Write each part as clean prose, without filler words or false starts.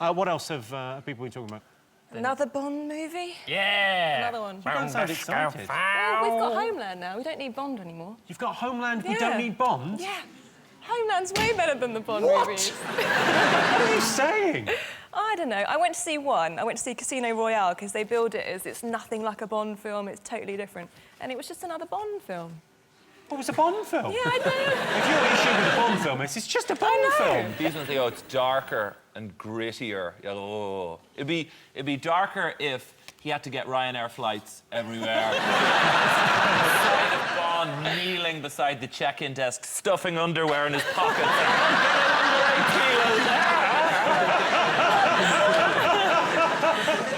What else have people been talking about? Another Bond movie? Yeah! Another one. You don't sound excited. Well, we've got Homeland now. We don't need Bond anymore. You've got Homeland, we Yeah. don't need Bond? Yeah. Homeland's way better than the Bond movies. What are you saying? I don't know. I went to see one. I went to see Casino Royale because they build it as it's nothing like a Bond film. It's totally different. And it was just another Bond film. What was a Bond film? Yeah, I know. If your issue with a Bond film is, it's just a Bond film. These ones, oh, it's darker and grittier. Oh. It'd be darker if he had to get Ryanair flights everywhere. Bond kneeling beside the check-in desk, stuffing underwear in his pockets.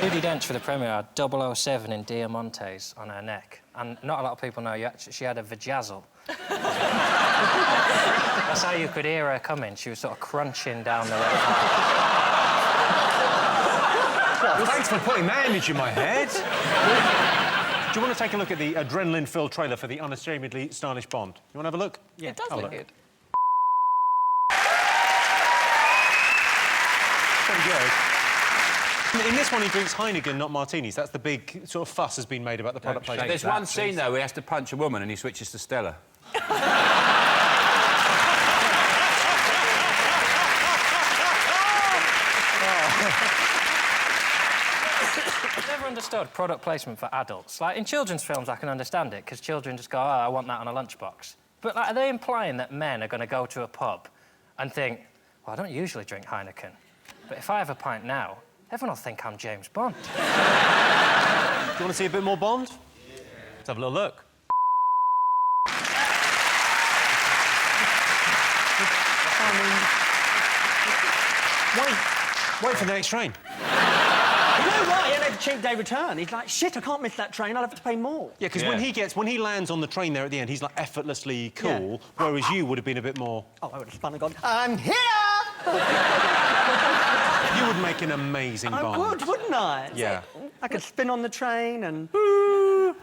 Judi Dench for the premiere had 007 in Diamantes on her neck. And not a lot of people know she had a vajazzle. That's how you could hear her coming. She was sort of crunching down the road. Well, thanks for putting that image in my head. Do you want to take a look at the adrenaline-filled trailer for the unashamedly stylish Bond? You want to have a look? Yeah. It does look good. Pretty good. In this one, he drinks Heineken, not martinis. That's the big sort of fuss has been made about the product placement. There's one scene, though, where he has to punch a woman and he switches to Stella. I've never understood product placement for adults. Like, in children's films, I can understand it, because children just go, oh, I want that on a lunchbox. But, like, are they implying that men are going to go to a pub and think, well, I don't usually drink Heineken, but if I have a pint now, everyone will think I'm James Bond. Do you want to see a bit more Bond? Yeah. Let's have a little look. Wait for the next train. You know why? He had a cheap day return. He's like, shit, I can't miss that train. I'll have to pay more. Yeah, because when he lands on the train there at the end, he's like effortlessly cool, whereas you would have been a bit more. Oh, I would have spun and gone, I'm here! You would make an amazing Bond. I would, wouldn't I? Yeah. I could spin on the train and... My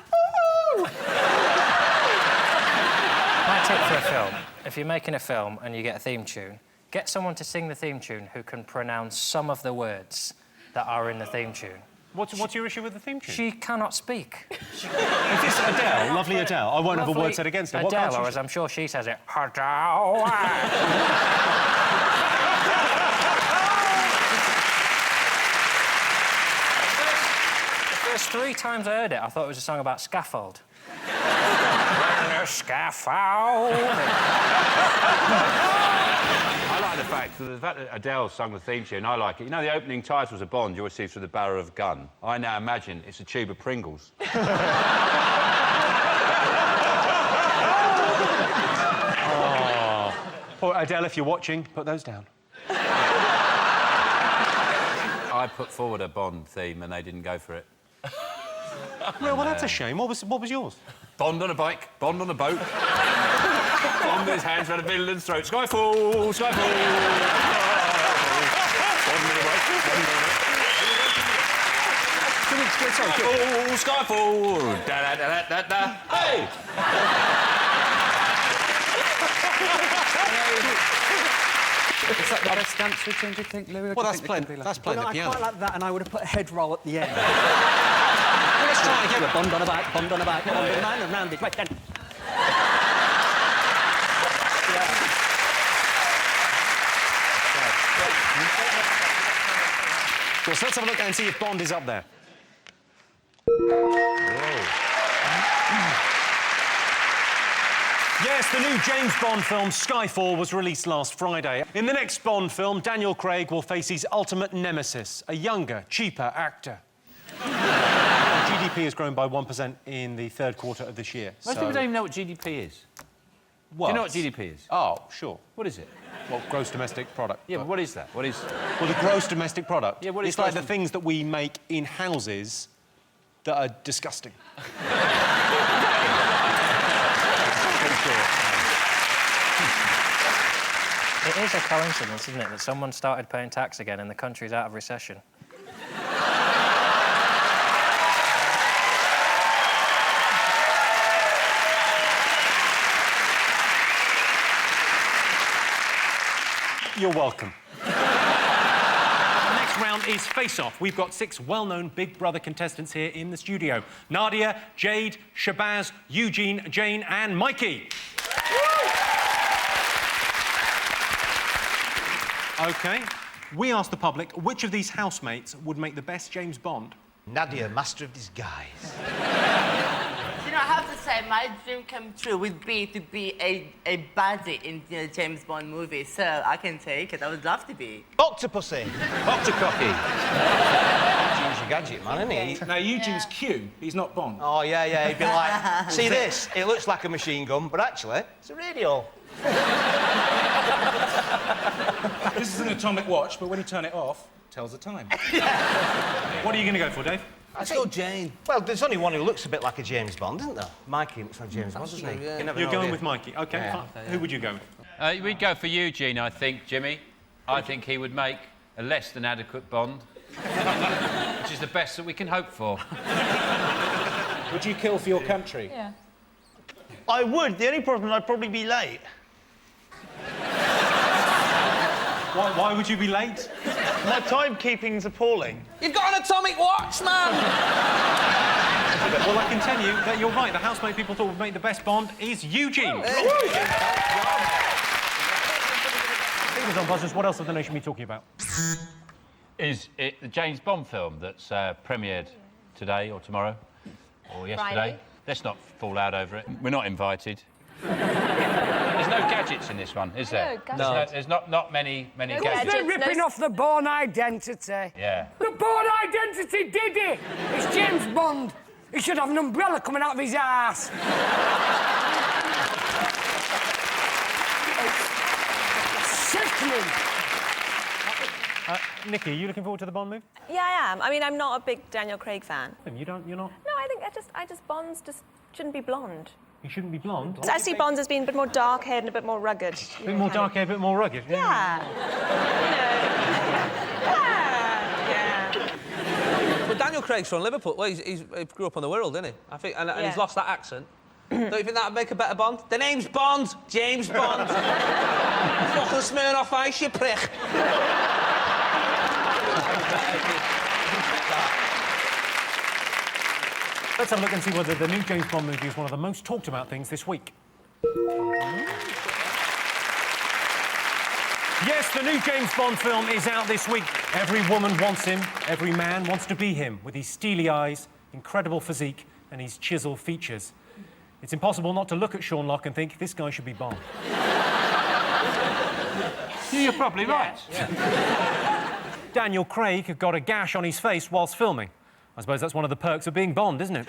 tip for a film, if you're making a film and you get a theme tune, get someone to sing the theme tune who can pronounce some of the words that are in the theme tune. What's your issue with the theme tune? She cannot speak. Is this Adele? Lovely Adele. I won't have a word said against her. Adele, or as I'm sure she says it, Adele. The first 3 times I heard it, I thought it was a song about scaffold. Scaffold. I like the fact that Adele sung the theme tune. I like it. You know, the opening titles of Bond you always see through the barrel of a gun. I now imagine it's a tube of Pringles. Oh. Poor Adele, if you're watching, put those down. I put forward a Bond theme and they didn't go for it. Well, that's a shame. What was yours? Bond on a bike, Bond on a boat. Bond with his hands around a villain's throat. Skyfall, Skyfall. Bond on a bike, Bond on a boat. Skyfall, Skyfall. Da-da-da-da-da-da. Hey! Is that the best dance routine, do you think, Louis? Well, that's playing the piano. I quite like that, and I would have put a head roll at the end. Let's try again. Bond on a bike, Bond on a bike, Bond on a man, and round it. Right, then. Well, so let's have a look and see if Bond is up there. Yes, the new James Bond film, Skyfall, was released last Friday. In the next Bond film, Daniel Craig will face his ultimate nemesis, a younger, cheaper actor. GDP has grown by 1% in the third quarter of this year. Most people don't even know what GDP is. What? Do you know what GDP is? Oh, sure. What is it? Well, gross domestic product. Yeah, but what is that? What is... Well, the gross domestic product. Yeah, what is it's like the things that we make in houses that are disgusting. It is a coincidence, isn't it, that someone started paying tax again and the country's out of recession. You're welcome. The next is Face Off. We've got 6 well-known Big Brother contestants here in the studio. Nadia, Jade, Shabazz, Eugene, Jane and Mikey. OK. We asked the public which of these housemates would make the best James Bond. Nadia, master of disguise. You know, I have to say, my dream come true would be to be a baddie in a James Bond movie, so I can take it. I would love to be. Octopussy. Octococky. Eugene's a gadget, man, isn't he? Now, Eugene's Q. He's not Bond. Oh, yeah, he'd be like, see this? It looks like a machine gun, but actually, it's a radio. This is an atomic watch, but when you turn it off, it tells the time. What are you going to go for, Dave? Let's go Jane. Well, there's only one who looks a bit like a James Bond, isn't there? Mikey looks like James Bond, doesn't he? Yeah. You never You're know, going do you? with Mikey. OK, fine. Who would you go with? We'd go for Eugene, I think, Jimmy. I think he would make a less than adequate Bond, which is the best that we can hope for. Would you kill for your country? Yeah. I would. The only problem, I'd probably be late. Why would you be late? My timekeeping's appalling. You've got an atomic watch, man! Well, I can tell you that you're right. The housemate people thought would make the best Bond is Eugene. Fingers on buzzers, what else have the nation been talking about? Is it the James Bond film that's premiered today or tomorrow or yesterday? Friday. Let's not fall out over it. We're not invited. There's no gadgets in this one, is there? No, There's not many gadgets. They're ripping off the Bourne Identity. Yeah. The Bourne Identity did it! It's James Bond. He should have an umbrella coming out of his ass. Sickening. Nikki, are you looking forward to the Bond movie? Yeah, I am. I mean, I'm not a big Daniel Craig fan. You're not? No, I think Bonds just shouldn't be blonde. You shouldn't be blonde? I see Bonds as being a bit more dark-haired and a bit more rugged. A bit more dark hair, a bit more rugged. Yeah. Yeah. But Daniel Craig's from Liverpool. Well, he grew up on the Wirral, didn't he? I think, and he's lost that accent. Don't you think that would make a better Bond? The name's Bond. James Bond. Fucking Smirnoff Ice, you prick. Let's have a look and see whether the new James Bond movie is one of the most talked about things this week. Yes, the new James Bond film is out this week. Every woman wants him, every man wants to be him, with his steely eyes, incredible physique and his chiseled features. It's impossible not to look at Sean Locke and think, this guy should be Bond. You're probably right. Daniel Craig got a gash on his face whilst filming. I suppose that's one of the perks of being Bond, isn't it?